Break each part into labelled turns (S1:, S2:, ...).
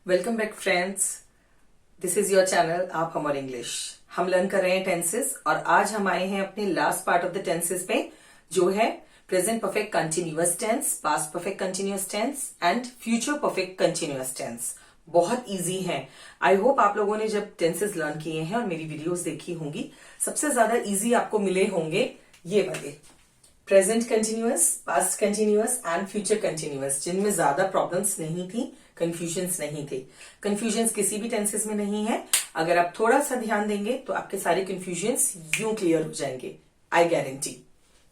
S1: Welcome back friends, this is your channel आप हम और इंग्लिश। हम लर्न कर रहे हैं टेंसेस और आज हम आए हैं अपने last part of the tenses पे, जो है present perfect continuous tense, past perfect continuous tense and future perfect continuous tense. बहुत इजी है। आई होप आप लोगों ने जब टेंसेस लर्न किए हैं और मेरी वीडियोस देखी होंगी, सबसे ज्यादा इजी आपको मिले होंगे ये वाले present continuous, past continuous and future continuous, जिनमें ज्यादा प्रॉब्लम्स नहीं थी, कंफ्यूजन्स नहीं थे। कंफ्यूजन्स किसी भी टेंसेस में नहीं है। अगर आप थोड़ा सा ध्यान देंगे तो आपके सारे कंफ्यूजन्स यूं क्लियर हो जाएंगे, आई गारंटी।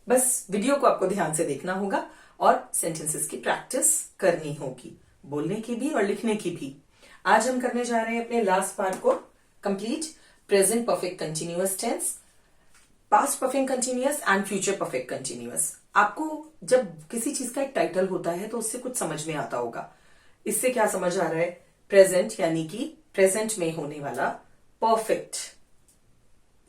S1: बस वीडियो को आपको ध्यान से देखना होगा और सेंटेंसेस की प्रैक्टिस करनी होगी, बोलने की भी और लिखने की भी। आज हम करने जा रहे हैं अपने लास्ट पार्ट को complete, present perfect continuous tense, past perfect continuous and future perfect continuous. आपको जब किसी चीज का एक टाइटल होता है तो उससे कुछ समझ में आता होगा। इससे क्या समझ आ रहा है? प्रेजेंट यानी कि प्रेजेंट में होने वाला परफेक्ट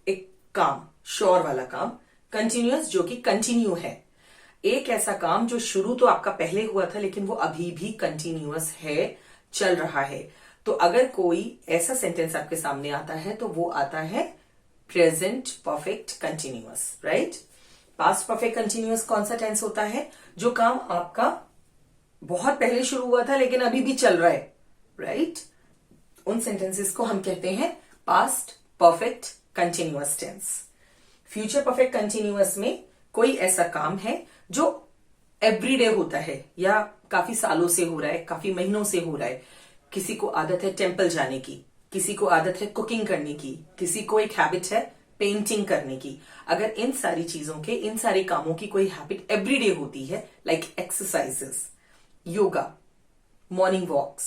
S1: एक काम, श्योर वाला काम। कंटिन्यूअस जो कि कंटिन्यू है, एक ऐसा काम जो शुरू तो आपका पहले हुआ था लेकिन वो अभी भी कंटिन्यूअस है, चल रहा है। तो अगर कोई ऐसा सेंटेंस आपके सामने आता है तो वो आता है present perfect continuous, right. Past perfect continuous कौन सा टेंस होता है? जो काम आपका बहुत पहले शुरू हुआ था लेकिन अभी भी चल रहा है, राइट। उन सेंटेंसेस को हम कहते हैं past perfect continuous tense. Future perfect continuous में कोई ऐसा काम है जो एवरीडे होता है या काफी सालों से हो रहा है, काफी महीनों से हो रहा है। किसी को आदत है टेम्पल जाने की, किसी को आदत है कुकिंग करने की, किसी को एक हैबिट है पेंटिंग करने की। अगर इन सारी चीजों के, इन सारे कामों की कोई हैबिट एवरीडे होती है, like exercises, yoga, morning walks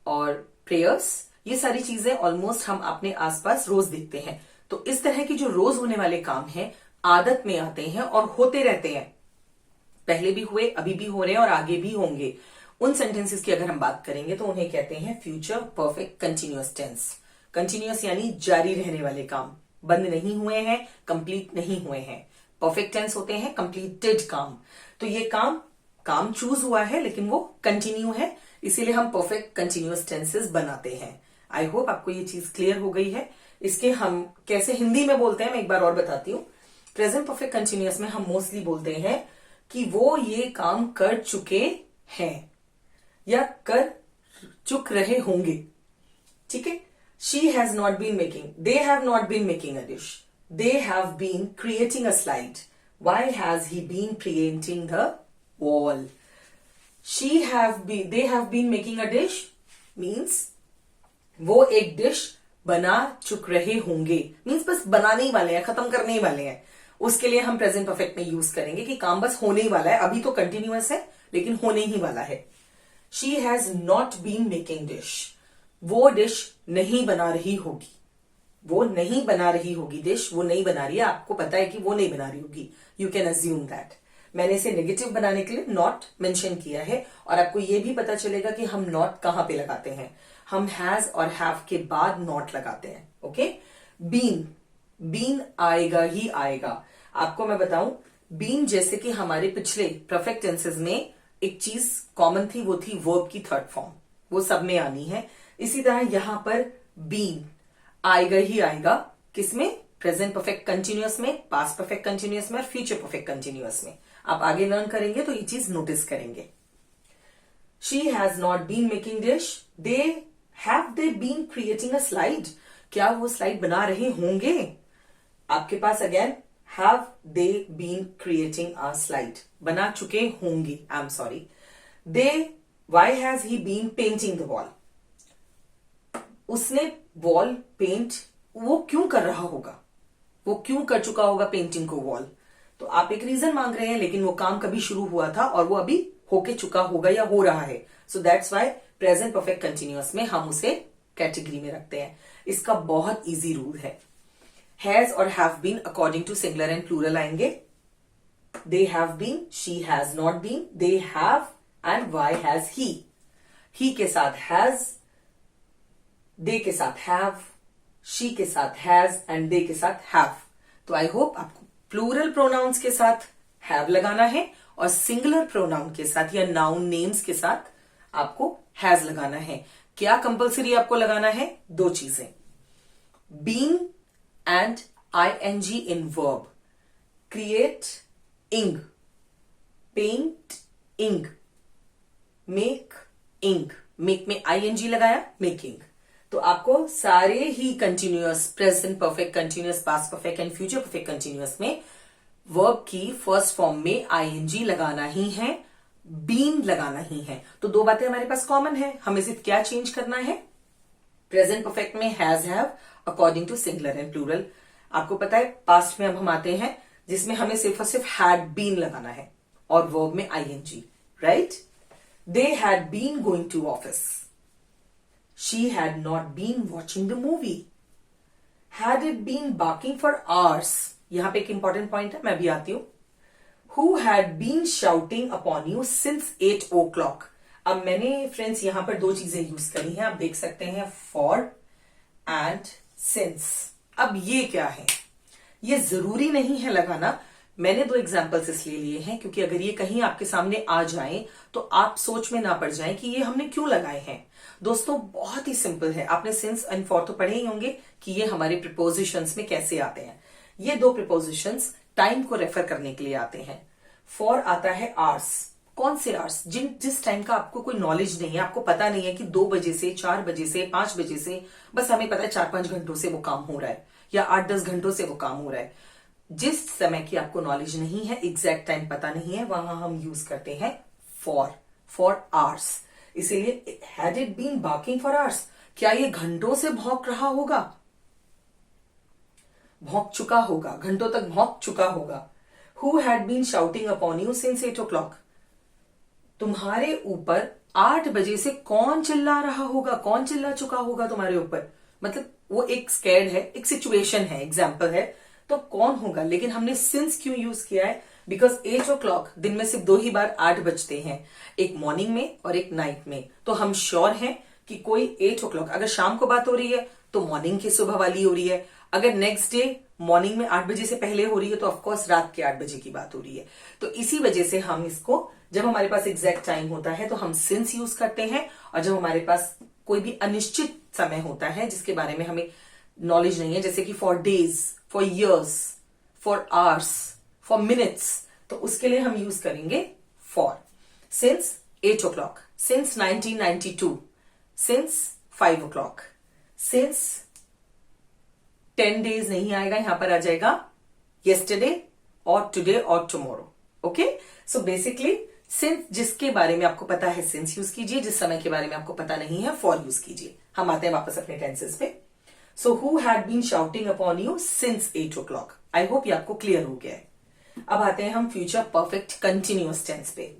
S1: और प्रेयर्स, ये सारी चीजें ऑलमोस्ट हम अपने आसपास रोज देखते हैं। तो इस तरह की जो रोज होने वाले काम हैं, आदत में आते हैं और होते रहते हैं। पहले भी हुए, अभी भी हो रहे हैं और आगे भी होंगे। उन सेंटेंसेस की अगर हम बात करेंगे तो उन्हें कहते हैं future perfect continuous tense. Continuous यानी जारी रहने वाले काम, बंद नहीं हुए हैं, कंप्लीट नहीं हुए हैं। परफेक्ट टेंस होते हैं कंप्लीटेड काम। तो ये काम चूज हुआ है लेकिन वो कंटिन्यू है, इसीलिए हम परफेक्ट कंटिन्यूअस टेंसेस बनाते हैं। आई होप आपको ये चीज क्लियर हो गई है। इसके हम कैसे हिंदी में बोलते हैं मैं एक बार और बताती हूँ। प्रेजेंट परफेक्ट कंटिन्यूअस में हम मोस्टली बोलते हैं कि वो ये काम कर चुके हैं या कर चुक रहे होंगे, ठीक है। She has not been making, they have not been making a dish, they have been creating a slide, why has he been creating the wall. They have been making a dish means वो एक dish बना चुक रहे होंगे, means बस बनाने ही वाले हैं, खत्म करने ही वाले हैं। उसके लिए हम प्रेजेंट परफेक्ट में यूज करेंगे कि काम बस होने ही वाला है, अभी तो कंटिन्यूअस है लेकिन होने ही वाला है। She has not been making dish, वो डिश नहीं बना रही होगी, वो नहीं बना रही होगी डिश, वो नहीं बना रही है। आपको पता है कि वो नहीं बना रही होगी, यू कैन अज्यूम दैट। मैंने इसे नेगेटिव बनाने के लिए नॉट मेंशन किया है और आपको यह भी पता चलेगा कि हम नॉट कहां पे लगाते हैं। हम हैज और हैव के बाद नॉट लगाते हैं, ओके। बीन आएगा ही आएगा। आपको मैं बताऊं, बीन जैसे कि हमारे पिछले परफेक्ट टेंसेस में एक चीज कॉमन थी, वो थी वर्ब की थर्ड फॉर्म, वो सब में आनी है। इसी तरह यहां पर बीन आएगा ही आएगा, किसमें? प्रेजेंट परफेक्ट कंटिन्यूअस में, पास्ट परफेक्ट कंटिन्यूअस में और फ्यूचर परफेक्ट कंटिन्यूअस में। आप आगे लर्न करेंगे तो ये चीज नोटिस करेंगे। She has not been making dish, have they been creating a slide, क्या वो स्लाइड बना रहे होंगे? आपके पास again have they been creating a slide, बना चुके होंगे, I am sorry. Why has he been painting the wall, उसने वॉल पेंट वो क्यों कर रहा होगा, वो क्यों कर चुका होगा पेंटिंग को वॉल। तो आप एक रीजन मांग रहे हैं लेकिन वो काम कभी शुरू हुआ था और वो अभी होके चुका होगा या हो रहा है। So that's why present perfect continuous में हम उसे कैटेगरी में रखते हैं। इसका बहुत इजी रूल है। हैज और have been according to singular and plural आएंगे। They have been, she has not been, they have and why has he के साथ हैज, दे के साथ हैव, शी के साथ हैज एंड दे के साथ हैव। तो आई होप आपको प्लूरल प्रोनाउंस के साथ हैव लगाना है और सिंगुलर प्रोनाउन के साथ या नाउन नेम्स के साथ आपको हैज लगाना है। क्या कंपल्सरी आपको लगाना है? दो चीजें, being and ing in verb. Create ing, paint ing, make ing. make में ing लगाया, making. तो आपको सारे ही continuous, present perfect continuous, past perfect and future perfect continuous में वर्ब की फर्स्ट फॉर्म में ing लगाना ही है, बीन लगाना ही है. तो दो बातें हमारे पास कॉमन है. हमें सिर्फ क्या चेंज करना है? प्रेजेंट परफेक्ट में has, have according to singular and plural. आपको पता है पास्ट में अब हम आते हैं जिसमें हमें सिर्फ और सिर्फ हैड बीन लगाना है और वर्ब में ing. Right? They had been going to office. She had not been watching the movie. Had it been barking for hours. यहां पे एक इंपॉर्टेंट पॉइंट है, मैं भी आती हूं. Who had been shouting upon you since 8 o'clock. अब मैंने फ्रेंड्स यहां पर दो चीजें यूज करी हैं, आप देख सकते हैं, फॉर एंड सिंस. अब ये क्या है? ये जरूरी नहीं है लगाना. मैंने दो एग्जाम्पल्स इसलिए लिए हैं क्योंकि अगर ये कहीं आपके सामने आ जाएं तो आप सोच में ना पड़ जाएं कि ये हमने क्यों लगाए हैं. दोस्तों बहुत ही सिंपल है. आपने सिंस एंड फॉर तो पढ़े ही होंगे कि ये हमारे प्रिपोजिशंस में कैसे आते हैं. ये दो प्रिपोजिशंस टाइम को रेफर करने के लिए आते हैं. फॉर आता है आवर्स. कौन से आवर्स? जिस टाइम का आपको कोई नॉलेज नहीं है, आपको पता नहीं है कि 2 बजे से 4 बजे से 5 बजे से, बस हमें पता है 4-5 घंटों से वो काम हो रहा है या 8-10 घंटों से वो काम हो रहा है. जिस समय की आपको नॉलेज नहीं है, एग्जैक्ट टाइम पता नहीं है, वहां हम यूज करते हैं फॉर आवर्स. इसीलिए had it been barking for hours. क्या ये घंटों से भौंक रहा होगा? भौंक चुका होगा, घंटों तक भौंक चुका होगा. Who had been shouting upon you since 8 o'clock. तुम्हारे ऊपर 8 बजे से कौन चिल्ला रहा होगा, कौन चिल्ला चुका होगा तुम्हारे ऊपर? मतलब वो एक स्कैर्ड है, एक सिचुएशन है, एग्जाम्पल है, तो कौन होगा. लेकिन हमने सिंस क्यों यूज किया है? बिकॉज 8 o'clock दिन में सिर्फ 2 ही बार 8 बजते हैं, एक मॉर्निंग में और एक नाइट में. तो हम श्योर हैं कि कोई 8 o'clock, अगर शाम को बात हो रही है तो मॉर्निंग की सुबह वाली हो रही है. अगर नेक्स्ट डे मॉर्निंग में 8 बजे से पहले हो रही है तो ऑफकोर्स रात के 8 बजे की बात हो रही है. तो इसी वजह से हम इसको, जब हमारे पास एग्जैक्ट टाइम होता है तो हम सिंस यूज करते हैं, और जब हमारे पास कोई भी अनिश्चित समय होता है जिसके बारे में हमें नॉलेज नहीं है, जैसे कि for days, for years, for hours, for minutes, तो उसके लिए हम यूज करेंगे for. Since 8 o'clock, since 1992, since 5 o'clock, since 10 days नहीं आएगा, यहां पर आ जाएगा yesterday और today और tomorrow. Okay, so basically since जिसके बारे में आपको पता है सिंस यूज कीजिए, जिस समय के बारे में आपको पता नहीं है फॉर यूज कीजिए. हम आते हैं वापस अपने टेंसेस पे. So who had been shouting upon you since 8 o'clock. I hope ये आपको क्लियर हो गया है. अब आते हैं हम फ्यूचर परफेक्ट कंटिन्यूअस टेंस पे.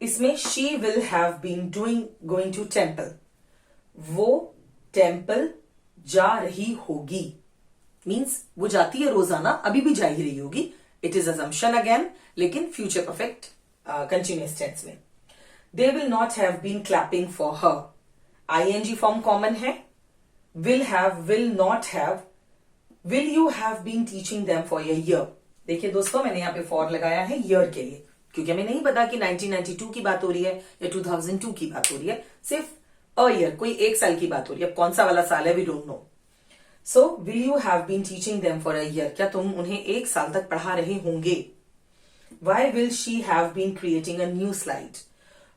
S1: इसमें she will have been going to temple. वो टेम्पल जा रही होगी, मीन्स वो जाती है रोजाना, अभी भी जा ही रही होगी. इट इज अजम्पशन अगेन, लेकिन फ्यूचर परफेक्ट कंटिन्यूअस टेंस में. They will not have been clapping for her. ing form common है. Will have, will not have, will you have been teaching them for a year. देखिए दोस्तों, मैंने यहां पे for लगाया है ईयर के लिए, क्योंकि हमें नहीं पता कि 1992 की बात हो रही है या 2002 की बात हो रही है. सिर्फ अ ईयर, कोई एक साल की बात हो रही है. अब कौन सा वाला साल है we don't know. So will you have been teaching them for a year. क्या तुम उन्हें 1 साल तक पढ़ा रहे होंगे. Why will she have been creating a new slide.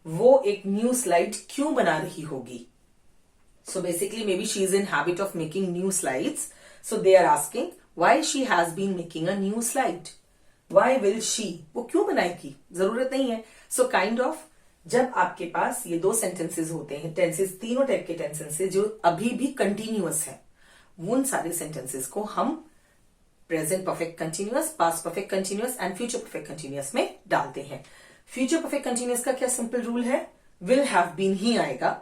S1: वो एक न्यू स्लाइड क्यों बना रही होगी. So basically maybe she is in habit of making new slides, so they are asking why she has been making a new slide. Why will she, वो क्यों बनाएगी, जरूरत नहीं है. सो काइंड ऑफ जब आपके पास ये दो सेंटेंसेस होते हैं, टेंसेस, तीनों टाइप के टेंसेस जो अभी भी कंटिन्यूअस है, उन सारे सेंटेंसेस को हम present perfect continuous, past perfect continuous and future perfect continuous में डालते हैं. फ्यूचर परफेक्ट कंटिन्यूअस का क्या सिंपल रूल है, विल हैव बीन ही आएगा,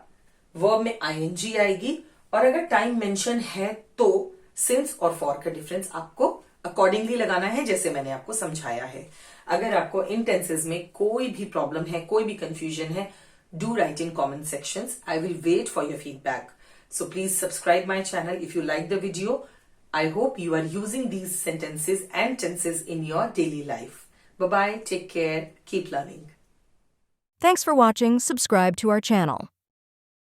S1: वर्ब में ing आएगी, और अगर टाइम मेंशन है तो सिंस और फॉर का डिफरेंस आपको अकॉर्डिंगली लगाना है, जैसे मैंने आपको समझाया है. अगर आपको इन टेंसेस में कोई भी प्रॉब्लम है, कोई भी कंफ्यूजन है, do write in comment sections. I will wait for your feedback. So please subscribe my channel if you like the video. I hope you are using these sentences and tenses in your daily life. Bye-bye. Take care. Keep learning.
S2: Thanks for watching. Subscribe to our channel.